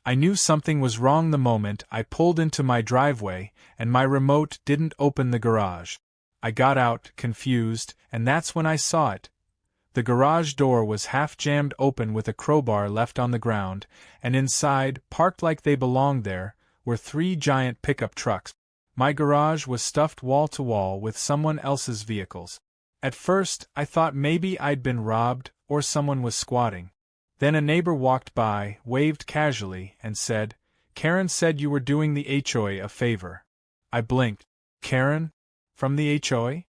I knew something was wrong the moment I pulled into my driveway, and my remote didn't open the garage. I got out, confused, and that's when I saw it. The garage door was half jammed open with a crowbar left on the ground, and inside, parked like they belonged there, were 3 giant pickup trucks. My garage was stuffed wall to wall with someone else's vehicles. At first, I thought maybe I'd been robbed, or someone was squatting. Then a neighbor walked by, waved casually, and said, "Karen said you were doing the HOA a favor." I blinked. Karen? From the HOA?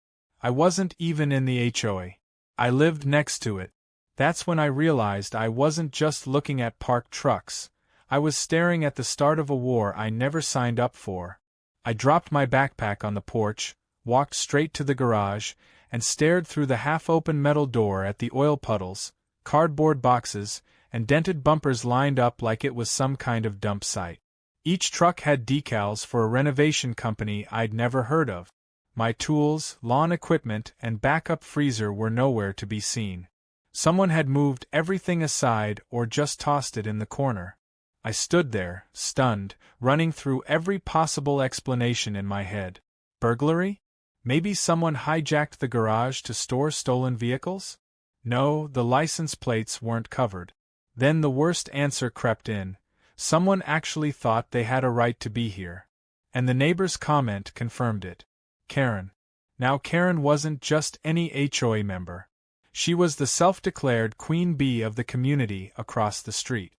I wasn't even in the HOA. I lived next to it. That's when I realized I wasn't just looking at parked trucks. I was staring at the start of a war I never signed up for. I dropped my backpack on the porch, walked straight to the garage, and stared through the half-open metal door at the oil puddles, cardboard boxes, and dented bumpers lined up like it was some kind of dump site. Each truck had decals for a renovation company I'd never heard of. My tools, lawn equipment, and backup freezer were nowhere to be seen. Someone had moved everything aside or just tossed it in the corner. I stood there, stunned, running through every possible explanation in my head. Burglary? Maybe someone hijacked the garage to store stolen vehicles? No, the license plates weren't covered. Then the worst answer crept in. Someone actually thought they had a right to be here. And the neighbor's comment confirmed it. Karen. Now Karen wasn't just any HOA member. She was the self-declared queen bee of the community across the street.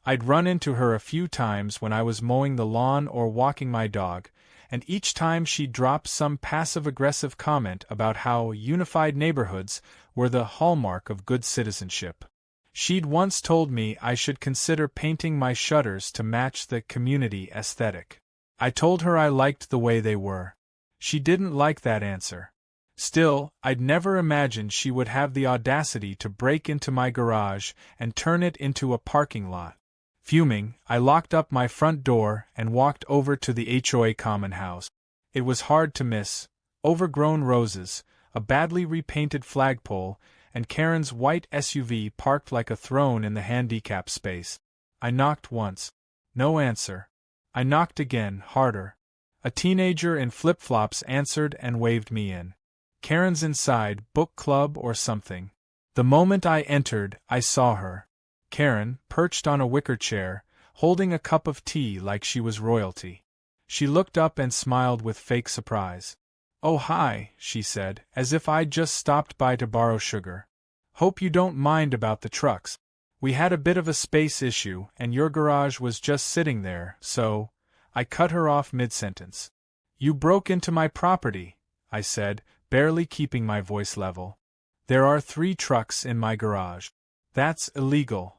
I'd run into her a few times when I was mowing the lawn or walking my dog, and each time she'd drop some passive-aggressive comment about how unified neighborhoods were the hallmark of good citizenship. She'd once told me I should consider painting my shutters to match the community aesthetic. I told her I liked the way they were. She didn't like that answer. Still, I'd never imagined she would have the audacity to break into my garage and turn it into a parking lot. Fuming, I locked up my front door and walked over to the HOA common house. It was hard to miss. Overgrown roses, a badly repainted flagpole, and Karen's white SUV parked like a throne in the handicap space. I knocked once. No answer. I knocked again, harder. A teenager in flip-flops answered and waved me in. Karen's inside, book club or something. The moment I entered, I saw her. Karen, perched on a wicker chair, holding a cup of tea like she was royalty. She looked up and smiled with fake surprise. "Oh hi," she said, as if I'd just stopped by to borrow sugar. "Hope you don't mind about the trucks. We had a bit of a space issue, and your garage was just sitting there, so—" I cut her off mid-sentence. "You broke into my property," I said, barely keeping my voice level. "There are 3 trucks in my garage. That's illegal."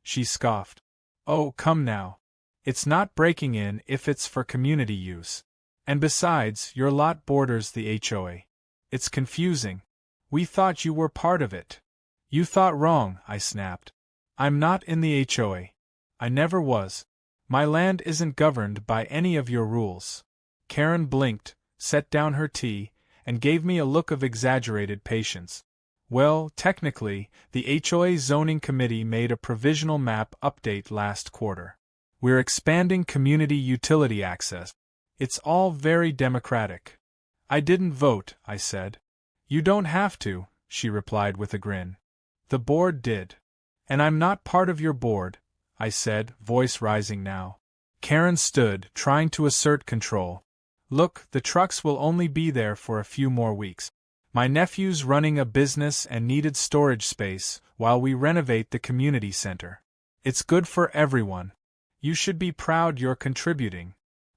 She scoffed. "Oh, come now. It's not breaking in if it's for community use. And besides, your lot borders the HOA. It's confusing. We thought you were part of it." "You thought wrong," I snapped. "I'm not in the HOA. I never was. My land isn't governed by any of your rules." Karen blinked, set down her tea, and gave me a look of exaggerated patience. "Well, technically, the HOA zoning committee made a provisional map update last quarter. We're expanding community utility access. It's all very democratic." "I didn't vote," I said. "You don't have to," she replied with a grin. "The board did." "And I'm not part of your board," I said, voice rising now. Karen stood, trying to assert control. "Look, the trucks will only be there for a few more weeks. My nephew's running a business and needed storage space while we renovate the community center. It's good for everyone. You should be proud you're contributing."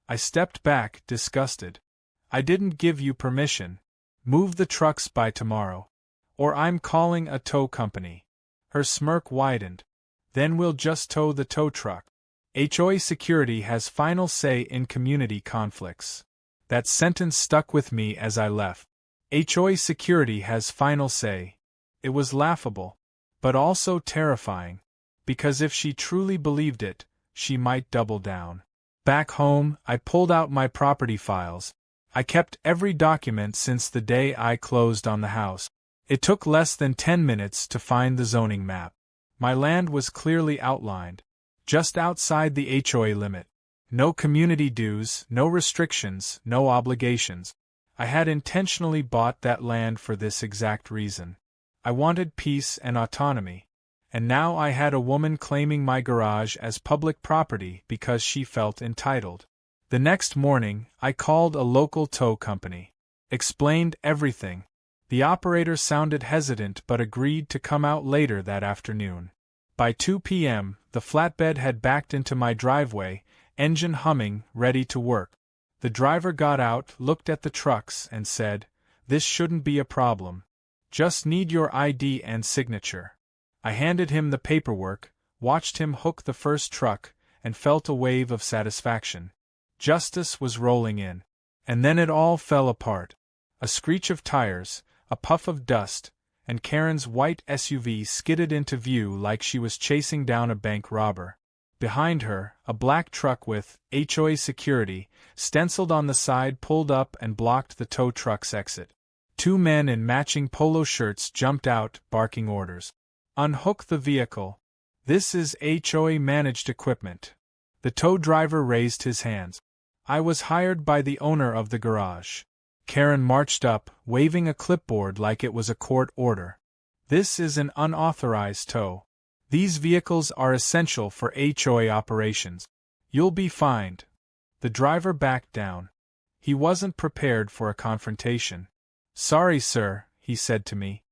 I stepped back, disgusted. "I didn't give you permission. Move the trucks by tomorrow. Or I'm calling a tow company." Her smirk widened. "Then we'll just tow the tow truck. HOA security has final say in community conflicts." That sentence stuck with me as I left. HOA security has final say. It was laughable, but also terrifying, because if she truly believed it, she might double down. Back home, I pulled out my property files. I kept every document since the day I closed on the house. It took less than 10 minutes to find the zoning map. My land was clearly outlined. just outside the HOA limit. No community dues, no restrictions, no obligations. I had intentionally bought that land for this exact reason. I wanted peace and autonomy. And now I had a woman claiming my garage as public property because she felt entitled. The next morning, I called a local tow company. Explained everything. The operator sounded hesitant but agreed to come out later that afternoon. By 2 p.m., the flatbed had backed into my driveway, engine humming, ready to work. The driver got out, looked at the trucks, and said, "This shouldn't be a problem. Just need your ID and signature." I handed him the paperwork, watched him hook the first truck, and felt a wave of satisfaction. Justice was rolling in. And then it all fell apart. A screech of tires, a puff of dust, and Karen's white SUV skidded into view like she was chasing down a bank robber. Behind her, a black truck with HOA Security stenciled on the side pulled up and blocked the tow truck's exit. 2 men in matching polo shirts jumped out, barking orders. "Unhook the vehicle. This is HOA managed equipment." The tow driver raised his hands. "I was hired by the owner of the garage." Karen marched up, waving a clipboard like it was a court order. "This is an unauthorized tow. These vehicles are essential for HOA operations. You'll be fined." The driver backed down. He wasn't prepared for a confrontation. "Sorry, sir," he said to me.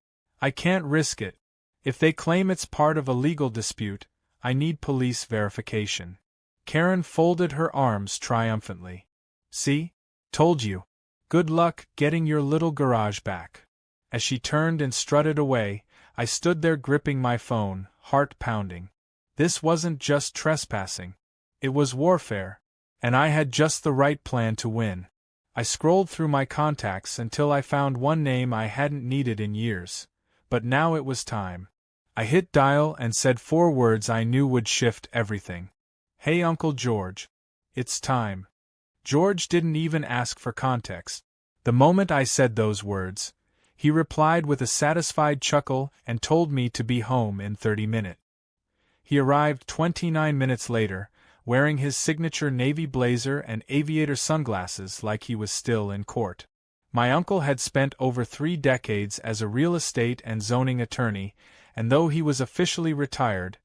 "I can't risk it. If they claim it's part of a legal dispute, I need police verification." Karen folded her arms triumphantly. "See? Told you. Good luck getting your little garage back." As she turned and strutted away, I stood there gripping my phone, heart pounding. This wasn't just trespassing. It was warfare. And I had just the right plan to win. I scrolled through my contacts until I found one name I hadn't needed in years. But now it was time. I hit dial and said 4 words I knew would shift everything. "Hey Uncle George. It's time." George didn't even ask for context. The moment I said those words, he replied with a satisfied chuckle and told me to be home in 30 minutes. He arrived 29 minutes later, wearing his signature navy blazer and aviator sunglasses like he was still in court. My uncle had spent over 3 decades as a real estate and zoning attorney, and though he was officially retired,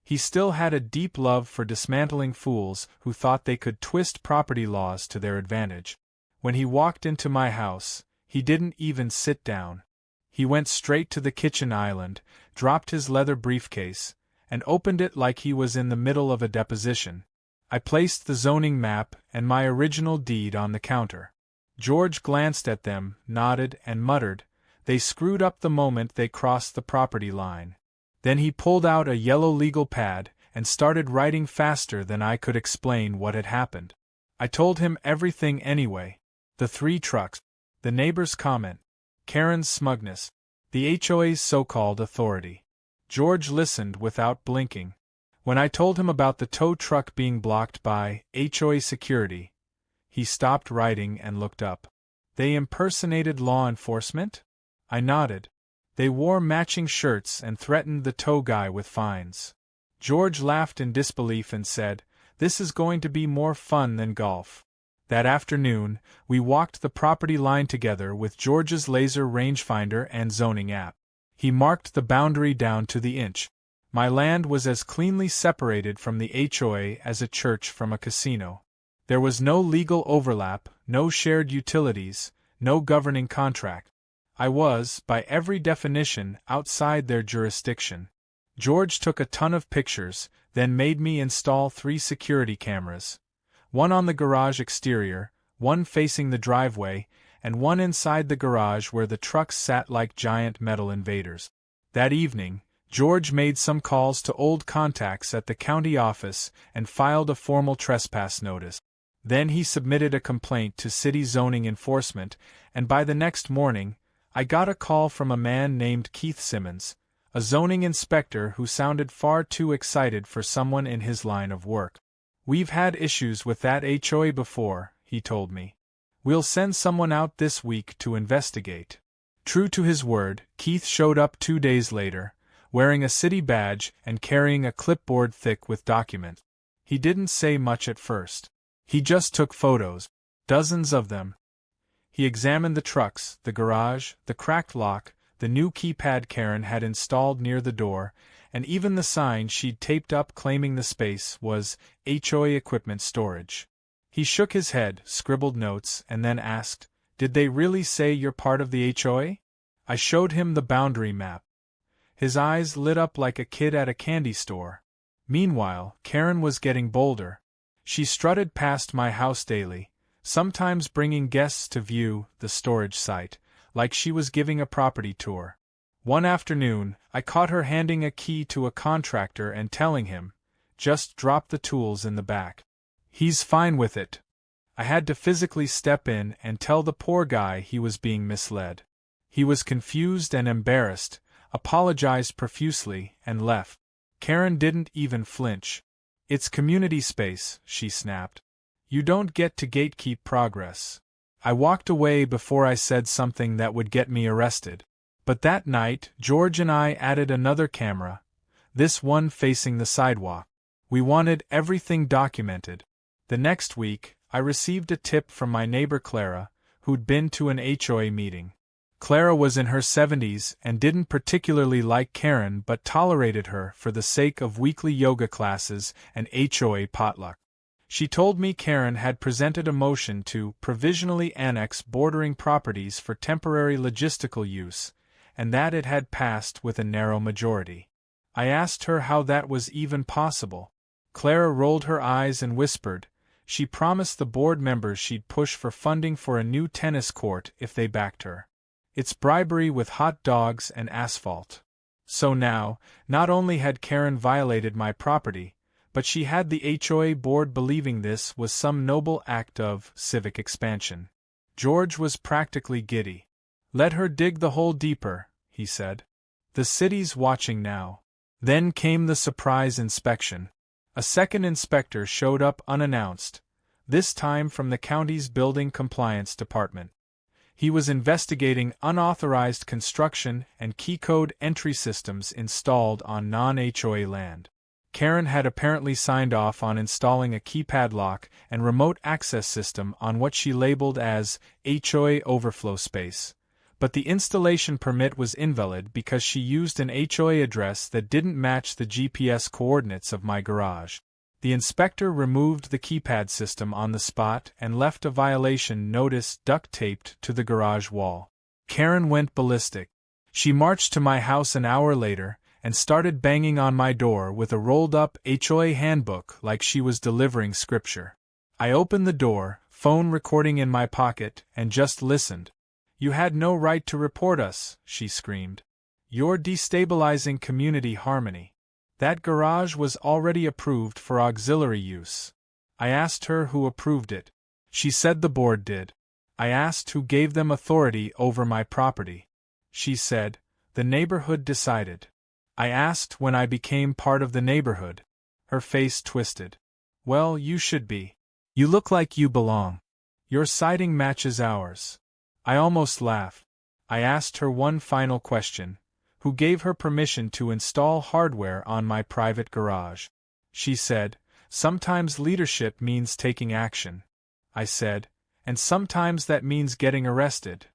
he still had a deep love for dismantling fools who thought they could twist property laws to their advantage. When he walked into my house, he didn't even sit down. He went straight to the kitchen island, dropped his leather briefcase, and opened it like he was in the middle of a deposition. I placed the zoning map and my original deed on the counter. George glanced at them, nodded, and muttered, "They screwed up the moment they crossed the property line." Then he pulled out a yellow legal pad and started writing faster than I could explain what had happened. I told him everything anyway. The 3 trucks, the neighbor's comment, Karen's smugness, the HOA's so-called authority. George listened without blinking. When I told him about the tow truck being blocked by HOA Security, he stopped writing and looked up. "They impersonated law enforcement?" I nodded. "They wore matching shirts and threatened the tow guy with fines." George laughed in disbelief and said, "This is going to be more fun than golf." That afternoon, we walked the property line together with George's laser rangefinder and zoning app. He marked the boundary down to the inch. My land was as cleanly separated from the HOA as a church from a casino. There was no legal overlap, no shared utilities, no governing contract. I was, by every definition, outside their jurisdiction. George took a ton of pictures, then made me install 3 security cameras. One on the garage exterior, one facing the driveway, and one inside the garage where the trucks sat like giant metal invaders. That evening, George made some calls to old contacts at the county office and filed a formal trespass notice. Then he submitted a complaint to city zoning enforcement, and by the next morning, I got a call from a man named Keith Simmons, a zoning inspector who sounded far too excited for someone in his line of work. "We've had issues with that HOA before," he told me. "We'll send someone out this week to investigate." True to his word, Keith showed up 2 days later, wearing a city badge and carrying a clipboard thick with documents. He didn't say much at first. He just took photos, dozens of them. He examined the trucks, the garage, the cracked lock, the new keypad Karen had installed near the door, and even the sign she'd taped up claiming the space was HOA Equipment Storage. He shook his head, scribbled notes, and then asked, "Did they really say you're part of the HOA?" I showed him the boundary map. His eyes lit up like a kid at a candy store. Meanwhile, Karen was getting bolder. She strutted past my house daily, sometimes bringing guests to view the storage site, like she was giving a property tour. One afternoon, I caught her handing a key to a contractor and telling him, "Just drop the tools in the back. He's fine with it." I had to physically step in and tell the poor guy he was being misled. He was confused and embarrassed, apologized profusely, and left. Karen didn't even flinch. "It's community space," she snapped. "You don't get to gatekeep progress." I walked away before I said something that would get me arrested. But that night, George and I added another camera, this one facing the sidewalk. We wanted everything documented. The next week, I received a tip from my neighbor Clara, who'd been to an HOA meeting. Clara was in her 70s and didn't particularly like Karen but tolerated her for the sake of weekly yoga classes and HOA potluck. She told me Karen had presented a motion to provisionally annex bordering properties for temporary logistical use, and that it had passed with a narrow majority. I asked her how that was even possible. Clara rolled her eyes and whispered, she promised the board members she'd push for funding for a new tennis court if they backed her. It's bribery with hot dogs and asphalt. So now, not only had Karen violated my property, but she had the HOA board believing this was some noble act of civic expansion. George was practically giddy. "Let her dig the hole deeper," he said. "The city's watching now." Then came the surprise inspection. A second inspector showed up unannounced, this time from the county's Building Compliance Department. He was investigating unauthorized construction and key code entry systems installed on non-HOA land. Karen had apparently signed off on installing a keypad lock and remote access system on what she labeled as HOA overflow space, but the installation permit was invalid because she used an HOA address that didn't match the GPS coordinates of my garage. The inspector removed the keypad system on the spot and left a violation notice duct-taped to the garage wall. Karen went ballistic. She marched to my house an hour later and started banging on my door with a rolled-up HOA handbook like she was delivering scripture. I opened the door, phone recording in my pocket, and just listened. "You had no right to report us," she screamed. "You're destabilizing community harmony. That garage was already approved for auxiliary use." I asked her who approved it. She said the board did. I asked who gave them authority over my property. She said, "The neighborhood decided." I asked when I became part of the neighborhood. Her face twisted. "Well, you should be. You look like you belong. Your siding matches ours." I almost laughed. I asked her one final question. Who gave her permission to install hardware on my private garage? She said, "Sometimes leadership means taking action." I said, "And sometimes that means getting arrested."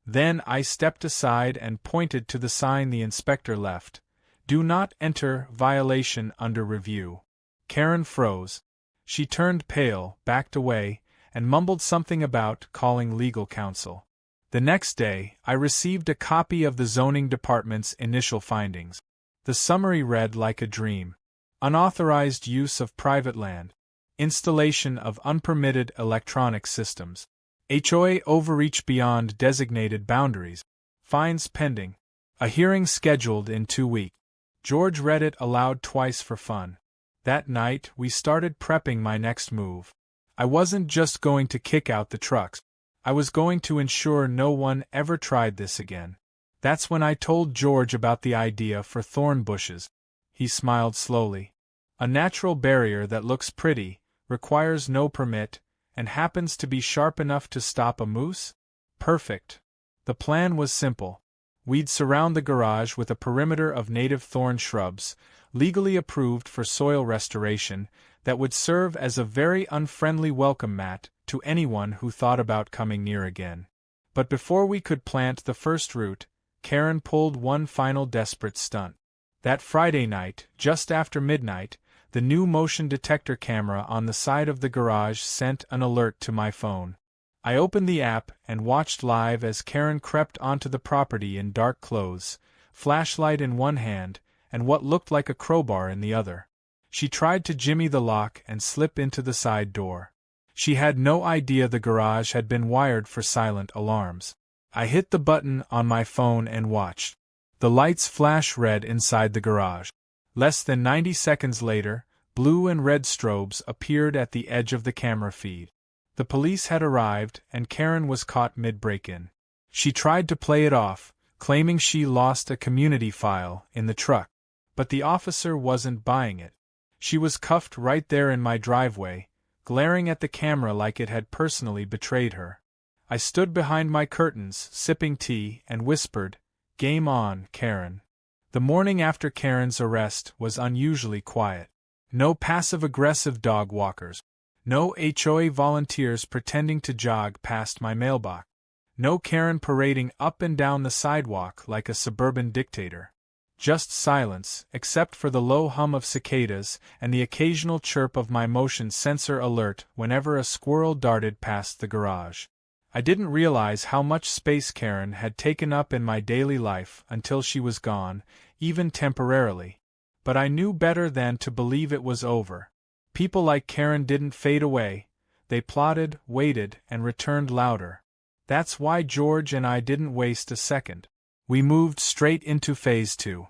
Then I stepped aside and pointed to the sign the inspector left. "Do not enter, violation under review." Karen froze. She turned pale, backed away, and mumbled something about calling legal counsel. The next day, I received a copy of the zoning department's initial findings. The summary read like a dream. Unauthorized use of private land. Installation of unpermitted electronic systems. HOA overreach beyond designated boundaries. Fines pending. A hearing scheduled in 2 weeks. George read it aloud twice for fun. That night, we started prepping my next move. I wasn't just going to kick out the trucks. I was going to ensure no one ever tried this again. That's when I told George about the idea for thorn bushes. He smiled slowly. A natural barrier that looks pretty, requires no permit, and happens to be sharp enough to stop a moose? Perfect. The plan was simple. We'd surround the garage with a perimeter of native thorn shrubs, legally approved for soil restoration, that would serve as a very unfriendly welcome mat to anyone who thought about coming near again. But before we could plant the first root, Karen pulled one final desperate stunt. That Friday night, just after midnight, the new motion detector camera on the side of the garage sent an alert to my phone. I opened the app and watched live as Karen crept onto the property in dark clothes, flashlight in one hand, and what looked like a crowbar in the other. She tried to jimmy the lock and slip into the side door. She had no idea the garage had been wired for silent alarms. I hit the button on my phone and watched. The lights flash red inside the garage. Less than 90 seconds later, blue and red strobes appeared at the edge of the camera feed. The police had arrived, and Karen was caught mid-break-in. She tried to play it off, claiming she lost a community file in the truck. But the officer wasn't buying it. She was cuffed right there in my driveway, glaring at the camera like it had personally betrayed her. I stood behind my curtains, sipping tea, and whispered, "Game on, Karen." The morning after Karen's arrest was unusually quiet. No passive-aggressive dog walkers. No HOA volunteers pretending to jog past my mailbox. No Karen parading up and down the sidewalk like a suburban dictator. Just silence, except for the low hum of cicadas and the occasional chirp of my motion sensor alert whenever a squirrel darted past the garage. I didn't realize how much space Karen had taken up in my daily life until she was gone, even temporarily. But I knew better than to believe it was over. People like Karen didn't fade away. They plotted, waited, and returned louder. That's why George and I didn't waste a second. We moved straight into Phase 2.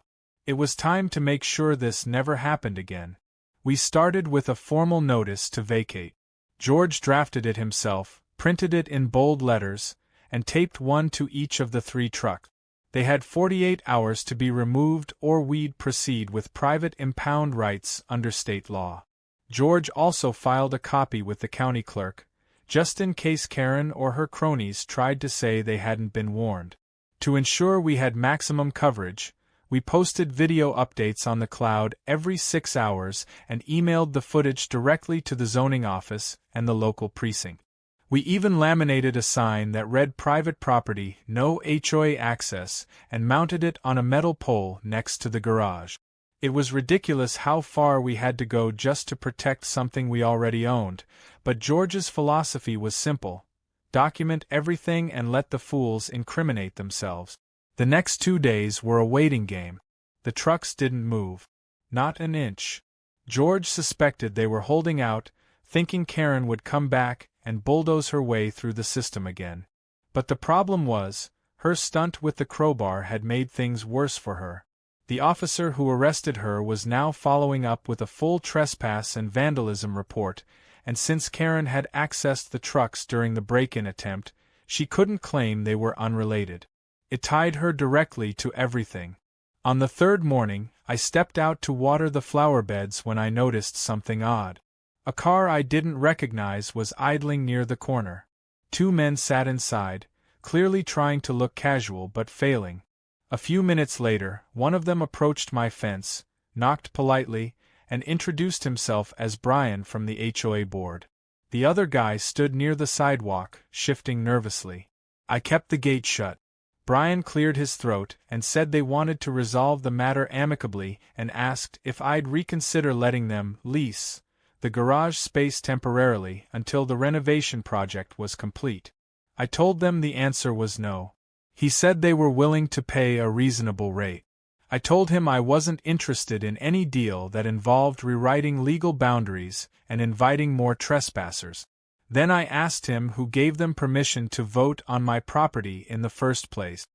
It was time to make sure this never happened again. We started with a formal notice to vacate. George drafted it himself, printed it in bold letters, and taped one to each of the 3 trucks. They had 48 hours to be removed or we'd proceed with private impound rights under state law. George also filed a copy with the county clerk, just in case Karen or her cronies tried to say they hadn't been warned. To ensure we had maximum coverage, we posted video updates on the cloud every 6 hours and emailed the footage directly to the zoning office and the local precinct. We even laminated a sign that read "Private Property, No HOA Access" and mounted it on a metal pole next to the garage. It was ridiculous how far we had to go just to protect something we already owned, but George's philosophy was simple: document everything and let the fools incriminate themselves. The next 2 days were a waiting game. The trucks didn't move. Not an inch. George suspected they were holding out, thinking Karen would come back and bulldoze her way through the system again. But the problem was, her stunt with the crowbar had made things worse for her. The officer who arrested her was now following up with a full trespass and vandalism report, and since Karen had accessed the trucks during the break-in attempt, she couldn't claim they were unrelated. It tied her directly to everything. On the 3rd morning, I stepped out to water the flower beds when I noticed something odd. A car I didn't recognize was idling near the corner. 2 men sat inside, clearly trying to look casual but failing. A few minutes later, one of them approached my fence, knocked politely, and introduced himself as Brian from the HOA board. The other guy stood near the sidewalk, shifting nervously. I kept the gate shut. Brian cleared his throat and said they wanted to resolve the matter amicably and asked if I'd reconsider letting them lease the garage space temporarily until the renovation project was complete. I told them the answer was no. He said they were willing to pay a reasonable rate. I told him I wasn't interested in any deal that involved rewriting legal boundaries and inviting more trespassers. Then I asked him who gave them permission to vote on my property in the first place.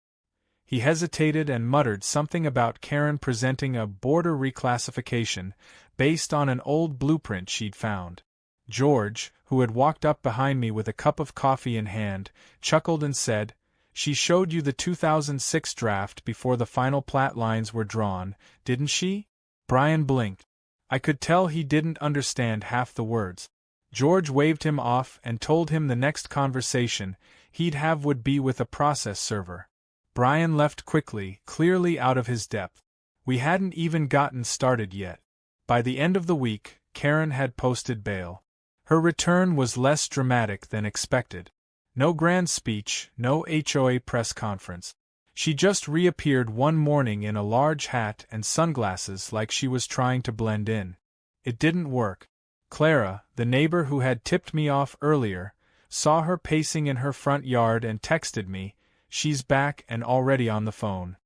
He hesitated and muttered something about Karen presenting a border reclassification based on an old blueprint she'd found. George, who had walked up behind me with a cup of coffee in hand, chuckled and said, "She showed you the 2006 draft before the final plat lines were drawn, didn't she?" Brian blinked. I could tell he didn't understand half the words. George waved him off and told him the next conversation he'd have would be with a process server. Brian left quickly, clearly out of his depth. We hadn't even gotten started yet. By the end of the week, Karen had posted bail. Her return was less dramatic than expected. No grand speech, no HOA press conference. She just reappeared one morning in a large hat and sunglasses like she was trying to blend in. It didn't work. Clara, the neighbor who had tipped me off earlier, saw her pacing in her front yard and texted me, "She's back and already on the phone."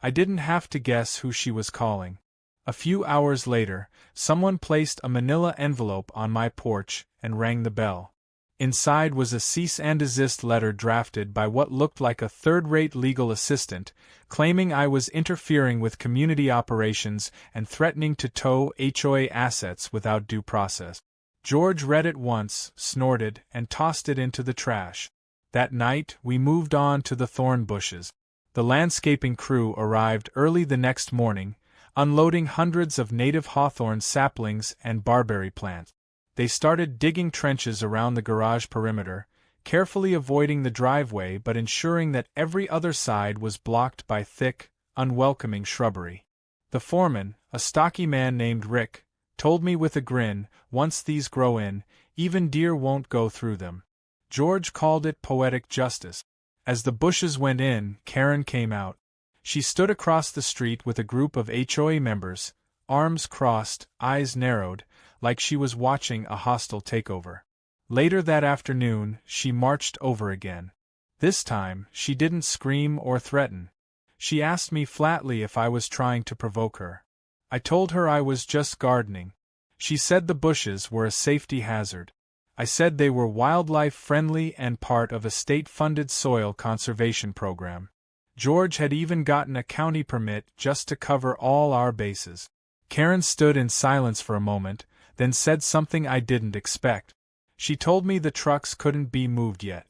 I didn't have to guess who she was calling. A few hours later, someone placed a manila envelope on my porch and rang the bell. Inside was a cease and desist letter drafted by what looked like a third-rate legal assistant, claiming I was interfering with community operations and threatening to tow HOA assets without due process. George read it once, snorted, and tossed it into the trash. That night, we moved on to the thorn bushes. The landscaping crew arrived early the next morning, unloading hundreds of native hawthorn saplings and barberry plants. They started digging trenches around the garage perimeter, carefully avoiding the driveway but ensuring that every other side was blocked by thick, unwelcoming shrubbery. The foreman, a stocky man named Rick, told me with a grin, "Once these grow in, even deer won't go through them." George called it poetic justice. As the bushes went in, Karen came out. She stood across the street with a group of HOA members, arms crossed, eyes narrowed, like she was watching a hostile takeover. Later that afternoon, she marched over again. This time, she didn't scream or threaten. She asked me flatly if I was trying to provoke her. I told her I was just gardening. She said the bushes were a safety hazard. I said they were wildlife-friendly and part of a state-funded soil conservation program. George had even gotten a county permit just to cover all our bases. Karen stood in silence for a moment, then said something I didn't expect. She told me the trucks couldn't be moved yet.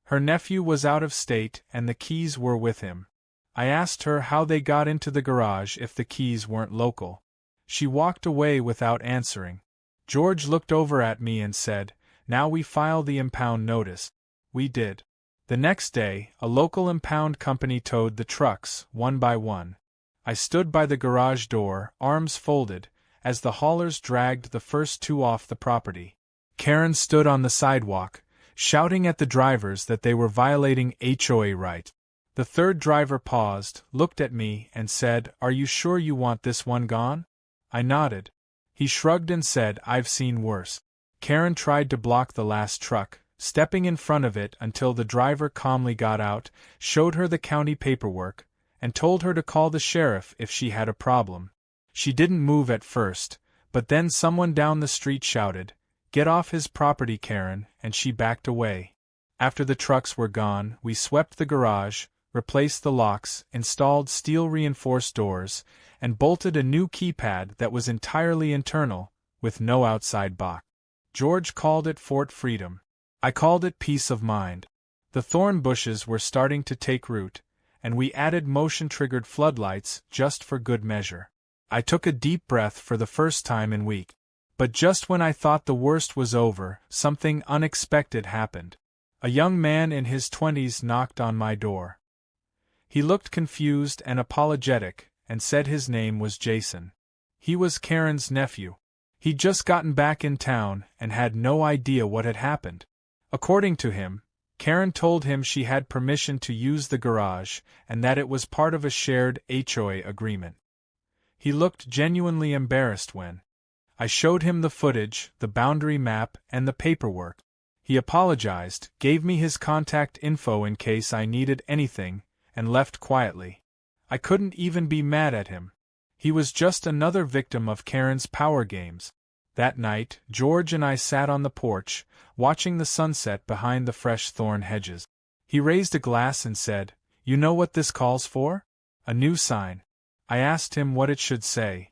Her nephew was out of state and the keys were with him. I asked her how they got into the garage if the keys weren't local. She walked away without answering. George looked over at me and said, "Now we file the impound notice." We did. The next day, a local impound company towed the trucks, one by one. I stood by the garage door, arms folded, as the haulers dragged the first two off the property. Karen stood on the sidewalk, shouting at the drivers that they were violating HOA rights. The third driver paused, looked at me, and said, "Are you sure you want this one gone?" I nodded. He shrugged and said, "I've seen worse." Karen tried to block the last truck, stepping in front of it until the driver calmly got out, showed her the county paperwork, and told her to call the sheriff if she had a problem. She didn't move at first, but then someone down the street shouted, "Get off his property, Karen," and she backed away. After the trucks were gone, we swept the garage, replaced the locks, installed steel-reinforced doors, and bolted a new keypad that was entirely internal, with no outside box. George called it Fort Freedom. I called it peace of mind. The thorn bushes were starting to take root, and we added motion-triggered floodlights just for good measure. I took a deep breath for the first time in weeks. But just when I thought the worst was over, something unexpected happened. A young man in his 20s knocked on my door. He looked confused and apologetic, and said his name was Jason. He was Karen's nephew. He'd just gotten back in town and had no idea what had happened. According to him, Karen told him she had permission to use the garage and that it was part of a shared HOA agreement. He looked genuinely embarrassed when I showed him the footage, the boundary map, and the paperwork. He apologized, gave me his contact info in case I needed anything, and left quietly. I couldn't even be mad at him. He was just another victim of Karen's power games. That night, George and I sat on the porch, watching the sunset behind the fresh thorn hedges. He raised a glass and said, "You know what this calls for? A new sign." I asked him what it should say.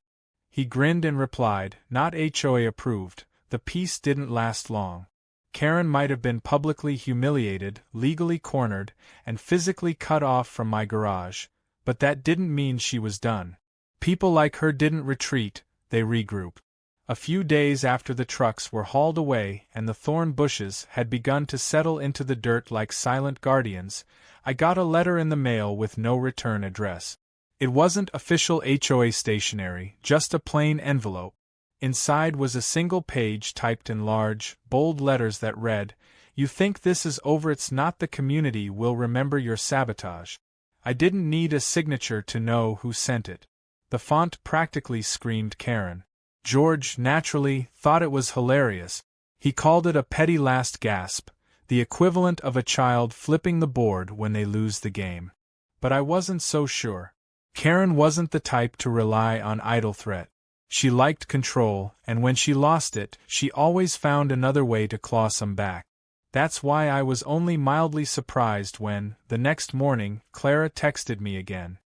He grinned and replied, "Not HOA approved." The peace didn't last long. Karen might have been publicly humiliated, legally cornered, and physically cut off from my garage, but that didn't mean she was done. People like her didn't retreat, they regrouped. A few days after the trucks were hauled away and the thorn bushes had begun to settle into the dirt like silent guardians, I got a letter in the mail with no return address. It wasn't official HOA stationery, just a plain envelope. Inside was a single page typed in large, bold letters that read, "You think this is over, it's not, the community will remember your sabotage." I didn't need a signature to know who sent it. The font practically screamed Karen. George, naturally, thought it was hilarious. He called it a petty last gasp, the equivalent of a child flipping the board when they lose the game. But I wasn't so sure. Karen wasn't the type to rely on idle threat. She liked control, and when she lost it, she always found another way to claw some back. That's why I was only mildly surprised when, the next morning, Clara texted me again.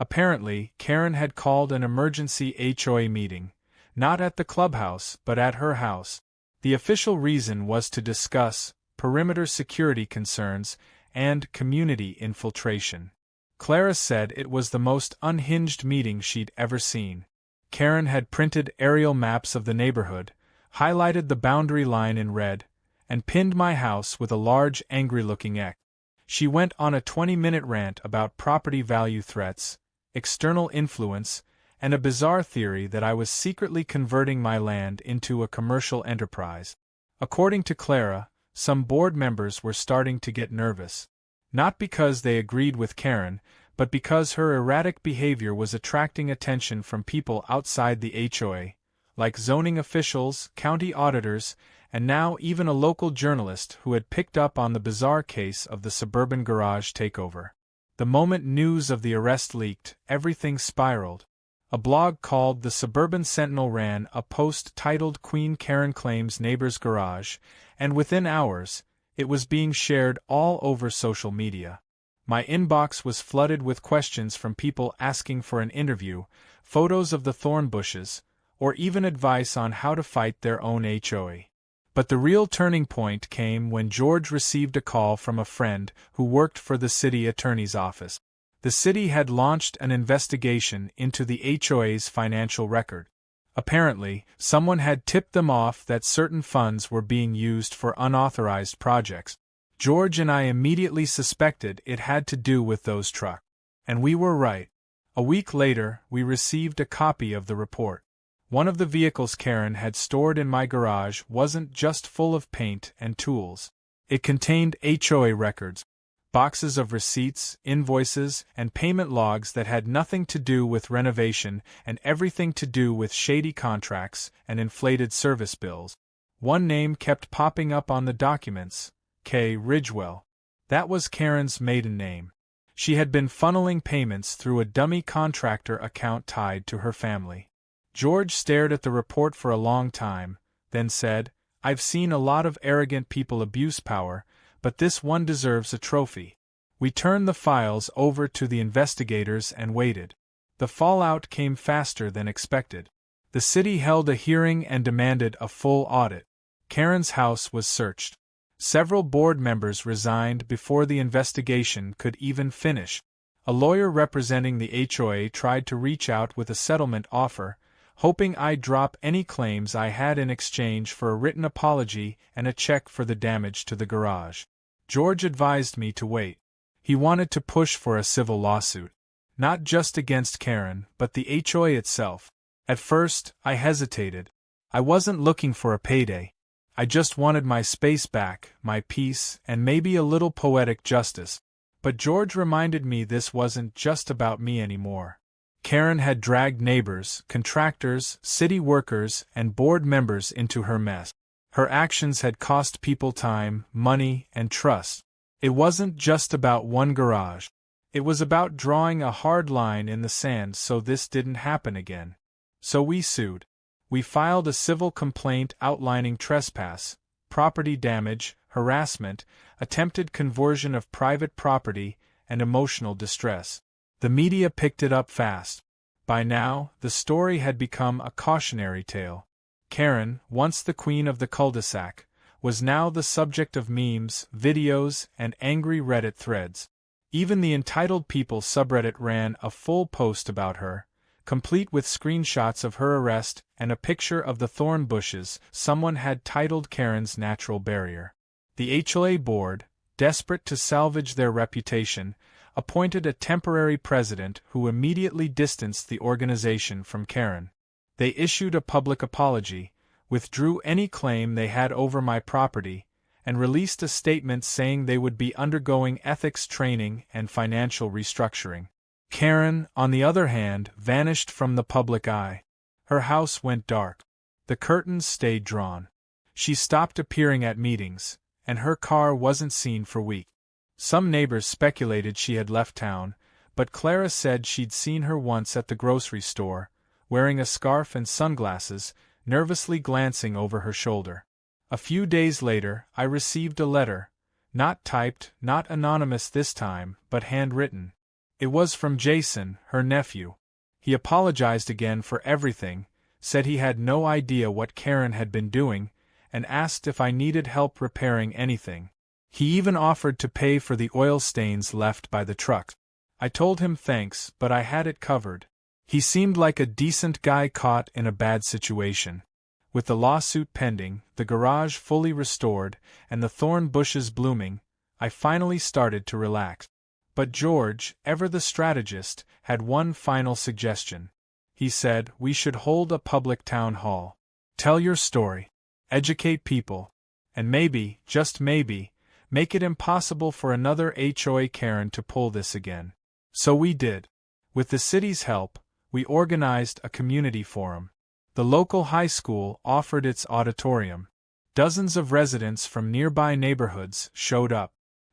Apparently, Karen had called an emergency HOA meeting, not at the clubhouse but at her house. The official reason was to discuss perimeter security concerns and community infiltration. Clara said it was the most unhinged meeting she'd ever seen. Karen had printed aerial maps of the neighborhood, highlighted the boundary line in red, and pinned my house with a large angry-looking X. She went on a 20-minute rant about property value threats, external influence, and a bizarre theory that I was secretly converting my land into a commercial enterprise. According to Clara, some board members were starting to get nervous. Not because they agreed with Karen, but because her erratic behavior was attracting attention from people outside the HOA, like zoning officials, county auditors, and now even a local journalist who had picked up on the bizarre case of the suburban garage takeover. The moment news of the arrest leaked, everything spiraled. A blog called The Suburban Sentinel ran a post titled "Queen Karen Claims Neighbor's Garage," and within hours, it was being shared all over social media. My inbox was flooded with questions from people asking for an interview, photos of the thorn bushes, or even advice on how to fight their own HOA. But the real turning point came when George received a call from a friend who worked for the city attorney's office. The city had launched an investigation into the HOA's financial record. Apparently, someone had tipped them off that certain funds were being used for unauthorized projects. George and I immediately suspected it had to do with those trucks. And we were right. A week later, we received a copy of the report. One of the vehicles Karen had stored in my garage wasn't just full of paint and tools. It contained HOA records, boxes of receipts, invoices, and payment logs that had nothing to do with renovation and everything to do with shady contracts and inflated service bills. One name kept popping up on the documents: K. Ridgewell. That was Karen's maiden name. She had been funneling payments through a dummy contractor account tied to her family. George stared at the report for a long time, then said, "I've seen a lot of arrogant people abuse power, but this one deserves a trophy." We turned the files over to the investigators and waited. The fallout came faster than expected. The city held a hearing and demanded a full audit. Karen's house was searched. Several board members resigned before the investigation could even finish. A lawyer representing the HOA tried to reach out with a settlement offer, hoping I'd drop any claims I had in exchange for a written apology and a check for the damage to the garage. George advised me to wait. He wanted to push for a civil lawsuit. Not just against Karen, but the HOA itself. At first, I hesitated. I wasn't looking for a payday. I just wanted my space back, my peace, and maybe a little poetic justice. But George reminded me this wasn't just about me anymore. Karen had dragged neighbors, contractors, city workers, and board members into her mess. Her actions had cost people time, money, and trust. It wasn't just about one garage. It was about drawing a hard line in the sand so this didn't happen again. So we sued. We filed a civil complaint outlining trespass, property damage, harassment, attempted conversion of private property, and emotional distress. The media picked it up fast. By now, the story had become a cautionary tale. Karen, once the queen of the cul-de-sac, was now the subject of memes, videos, and angry Reddit threads. Even the Entitled People subreddit ran a full post about her, complete with screenshots of her arrest and a picture of the thorn bushes someone had titled Karen's natural barrier. The HOA board, desperate to salvage their reputation, appointed a temporary president who immediately distanced the organization from Karen. They issued a public apology, withdrew any claim they had over my property, and released a statement saying they would be undergoing ethics training and financial restructuring. Karen, on the other hand, vanished from the public eye. Her house went dark. The curtains stayed drawn. She stopped appearing at meetings, and her car wasn't seen for weeks. Some neighbors speculated she had left town, but Clara said she'd seen her once at the grocery store, wearing a scarf and sunglasses, nervously glancing over her shoulder. A few days later, I received a letter, not typed, not anonymous this time, but handwritten. It was from Jason, her nephew. He apologized again for everything, said he had no idea what Karen had been doing, and asked if I needed help repairing anything. He even offered to pay for the oil stains left by the truck. I told him thanks, but I had it covered. He seemed like a decent guy caught in a bad situation. With the lawsuit pending, the garage fully restored, and the thorn bushes blooming, I finally started to relax. But George, ever the strategist, had one final suggestion. He said we should hold a public town hall. Tell your story. Educate people. And maybe, just maybe, make it impossible for another HOA Karen to pull this again. So we did. With the city's help, we organized a community forum. The local high school offered its auditorium. Dozens of residents from nearby neighborhoods showed up.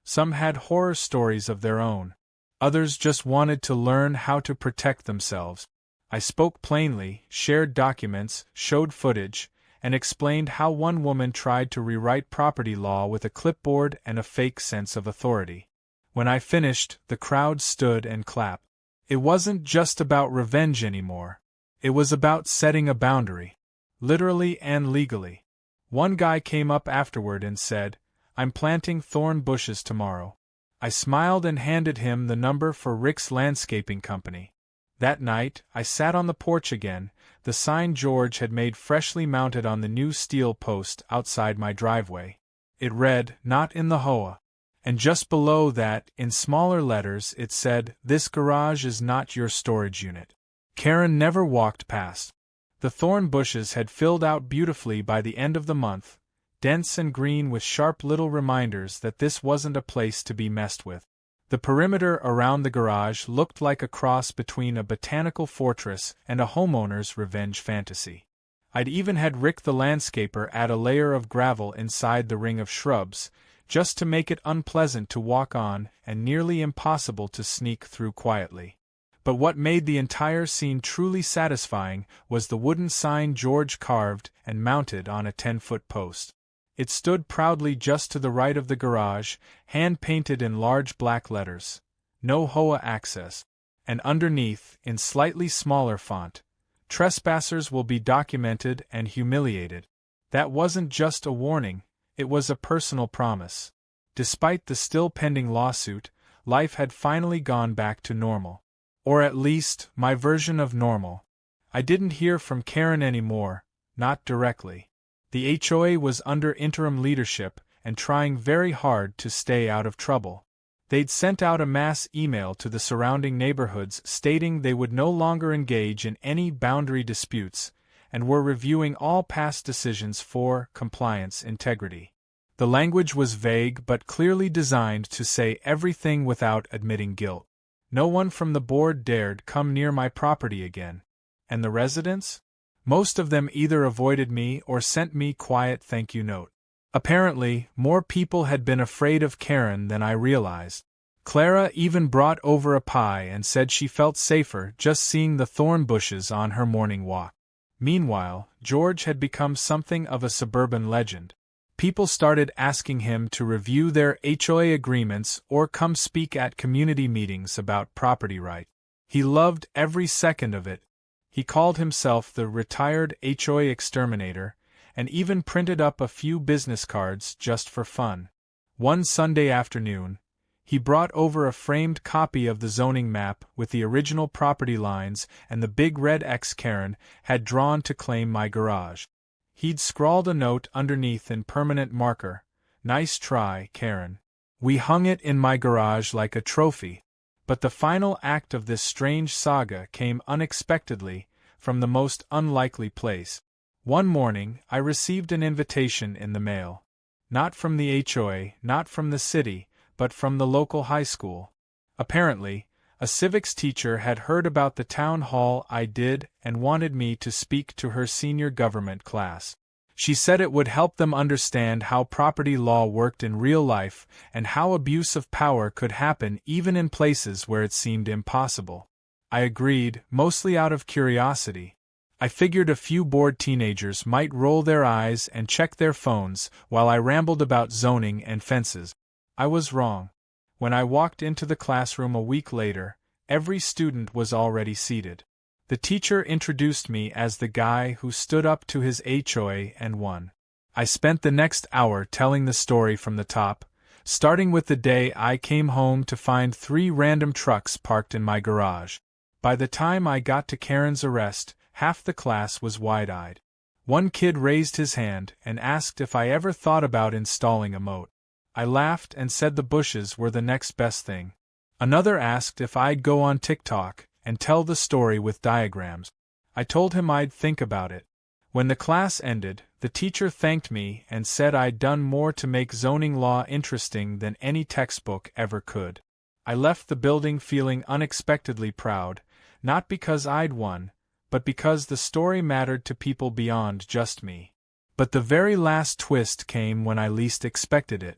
Some had horror stories of their own. Others just wanted to learn how to protect themselves. I spoke plainly, shared documents, showed footage, and explained how one woman tried to rewrite property law with a clipboard and a fake sense of authority. When I finished, the crowd stood and clapped. It wasn't just about revenge anymore. It was about setting a boundary. Literally and legally. One guy came up afterward and said, "I'm planting thorn bushes tomorrow." I smiled and handed him the number for Rick's landscaping company. That night, I sat on the porch again, the sign George had made freshly mounted on the new steel post outside my driveway. It read, "Not in the HOA." And just below that, in smaller letters, it said, "This garage is not your storage unit." Karen never walked past. The thorn bushes had filled out beautifully by the end of the month, dense and green with sharp little reminders that this wasn't a place to be messed with. The perimeter around the garage looked like a cross between a botanical fortress and a homeowner's revenge fantasy. I'd even had Rick the landscaper add a layer of gravel inside the ring of shrubs, just to make it unpleasant to walk on and nearly impossible to sneak through quietly. But what made the entire scene truly satisfying was the wooden sign George carved and mounted on a 10-foot post. It stood proudly just to the right of the garage, hand-painted in large black letters, "No HOA access," and underneath, in slightly smaller font, "Trespassers will be documented and humiliated." That wasn't just a warning, it was a personal promise. Despite the still pending lawsuit, life had finally gone back to normal. Or at least, my version of normal. I didn't hear from Karen anymore, not directly. The HOA was under interim leadership and trying very hard to stay out of trouble. They'd sent out a mass email to the surrounding neighborhoods stating they would no longer engage in any boundary disputes and were reviewing all past decisions for compliance integrity. The language was vague but clearly designed to say everything without admitting guilt. No one from the board dared come near my property again. And the residents? Most of them either avoided me or sent me quiet thank you note. Apparently, more people had been afraid of Karen than I realized. Clara even brought over a pie and said she felt safer just seeing the thorn bushes on her morning walk. Meanwhile, George had become something of a suburban legend. People started asking him to review their HOA agreements or come speak at community meetings about property rights. He loved every second of it. He called himself the retired HOA exterminator, and even printed up a few business cards just for fun. One Sunday afternoon, He brought over a framed copy of the zoning map with the original property lines and the big red X Karen had drawn to claim my garage. He'd scrawled a note underneath in permanent marker, "Nice try, Karen." We hung it in my garage like a trophy. But the final act of this strange saga came unexpectedly, from the most unlikely place. One morning, I received an invitation in the mail. Not from the HOA, not from the city, but from the local high school. Apparently, a civics teacher had heard about the town hall I did and wanted me to speak to her senior government class. She said it would help them understand how property law worked in real life and how abuse of power could happen even in places where it seemed impossible. I agreed, mostly out of curiosity. I figured a few bored teenagers might roll their eyes and check their phones while I rambled about zoning and fences. I was wrong. When I walked into the classroom a week later, every student was already seated. The teacher introduced me as the guy who stood up to his HOA and won. I spent the next hour telling the story from the top, starting with the day I came home to find 3 random trucks parked in my garage. By the time I got to Karen's arrest, half the class was wide-eyed. One kid raised his hand and asked if I ever thought about installing a moat. I laughed and said the bushes were the next best thing. Another asked if I'd go on TikTok and tell the story with diagrams. I told him I'd think about it. When the class ended, the teacher thanked me and said I'd done more to make zoning law interesting than any textbook ever could. I left the building feeling unexpectedly proud, not because I'd won, but because the story mattered to people beyond just me. But the very last twist came when I least expected it.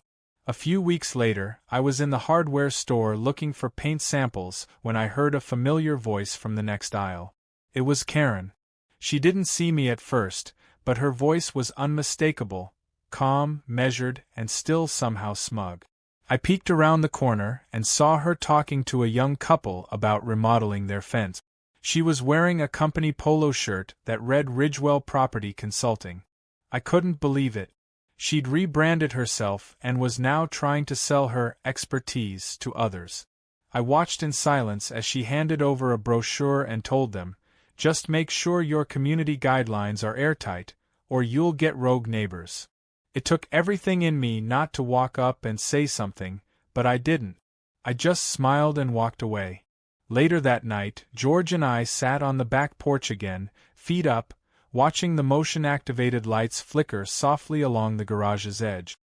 A few weeks later, I was in the hardware store looking for paint samples when I heard a familiar voice from the next aisle. It was Karen. She didn't see me at first, but her voice was unmistakable, calm, measured, and still somehow smug. I peeked around the corner and saw her talking to a young couple about remodeling their fence. She was wearing a company polo shirt that read Ridgewell Property Consulting. I couldn't believe it. She'd rebranded herself and was now trying to sell her expertise to others. I watched in silence as she handed over a brochure and told them, "Just make sure your community guidelines are airtight, or you'll get rogue neighbors." It took everything in me not to walk up and say something, but I didn't. I just smiled and walked away. Later that night, George and I sat on the back porch again, feet up, watching the motion-activated lights flicker softly along the garage's edge.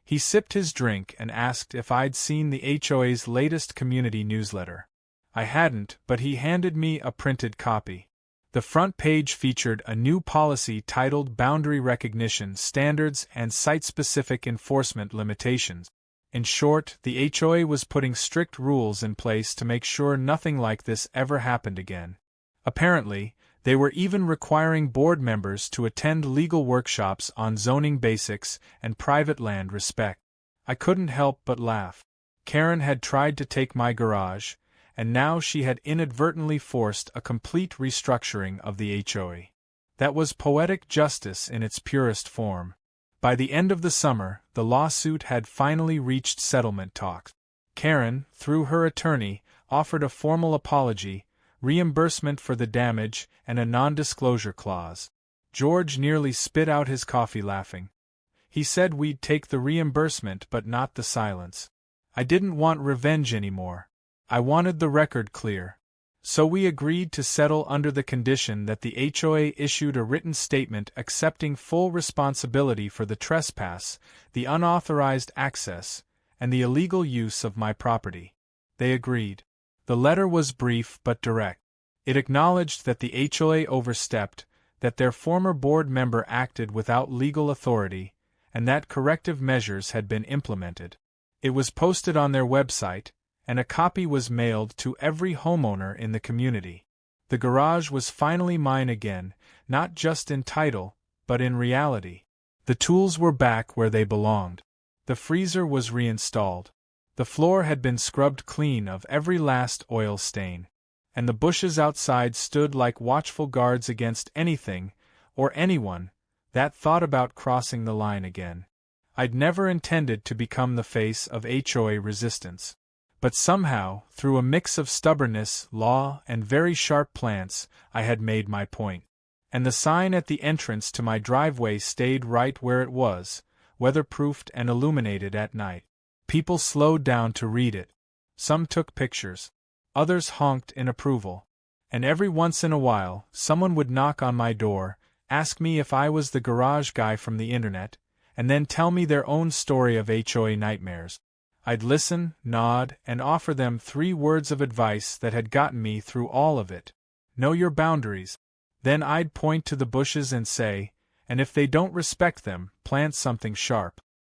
He sipped his drink and asked if I'd seen the HOA's latest community newsletter. I hadn't, but he handed me a printed copy. The front page featured a new policy titled Boundary Recognition Standards and Site-Specific Enforcement Limitations. In short, the HOA was putting strict rules in place to make sure nothing like this ever happened again. Apparently, they were even requiring board members to attend legal workshops on zoning basics and private land respect. I couldn't help but laugh. Karen had tried to take my garage, and now she had inadvertently forced a complete restructuring of the HOA. That was poetic justice in its purest form. By the end of the summer, the lawsuit had finally reached settlement talks. Karen, through her attorney, offered a formal apology, reimbursement for the damage, and a non-disclosure clause. George nearly spit out his coffee laughing. He said we'd take the reimbursement but not the silence. I didn't want revenge anymore. I wanted the record clear. So we agreed to settle under the condition that the HOA issued a written statement accepting full responsibility for the trespass, the unauthorized access, and the illegal use of my property. They agreed. The letter was brief but direct. It acknowledged that the HOA overstepped, that their former board member acted without legal authority, and that corrective measures had been implemented. It was posted on their website, and a copy was mailed to every homeowner in the community. The garage was finally mine again, not just in title, but in reality. The tools were back where they belonged. The freezer was reinstalled. The floor had been scrubbed clean of every last oil stain, and the bushes outside stood like watchful guards against anything, or anyone, that thought about crossing the line again. I'd never intended to become the face of HOA resistance. But somehow, through a mix of stubbornness, law, and very sharp plants, I had made my point. And the sign at the entrance to my driveway stayed right where it was, weatherproofed and illuminated at night. People slowed down to read it. Some took pictures. Others honked in approval. And every once in a while, someone would knock on my door, ask me if I was the garage guy from the internet, and then tell me their own story of HOA nightmares. I'd listen, nod, and offer them 3 words of advice that had gotten me through all of it. Know your boundaries. Then I'd point to the bushes and say, and if they don't respect them, plant something sharp.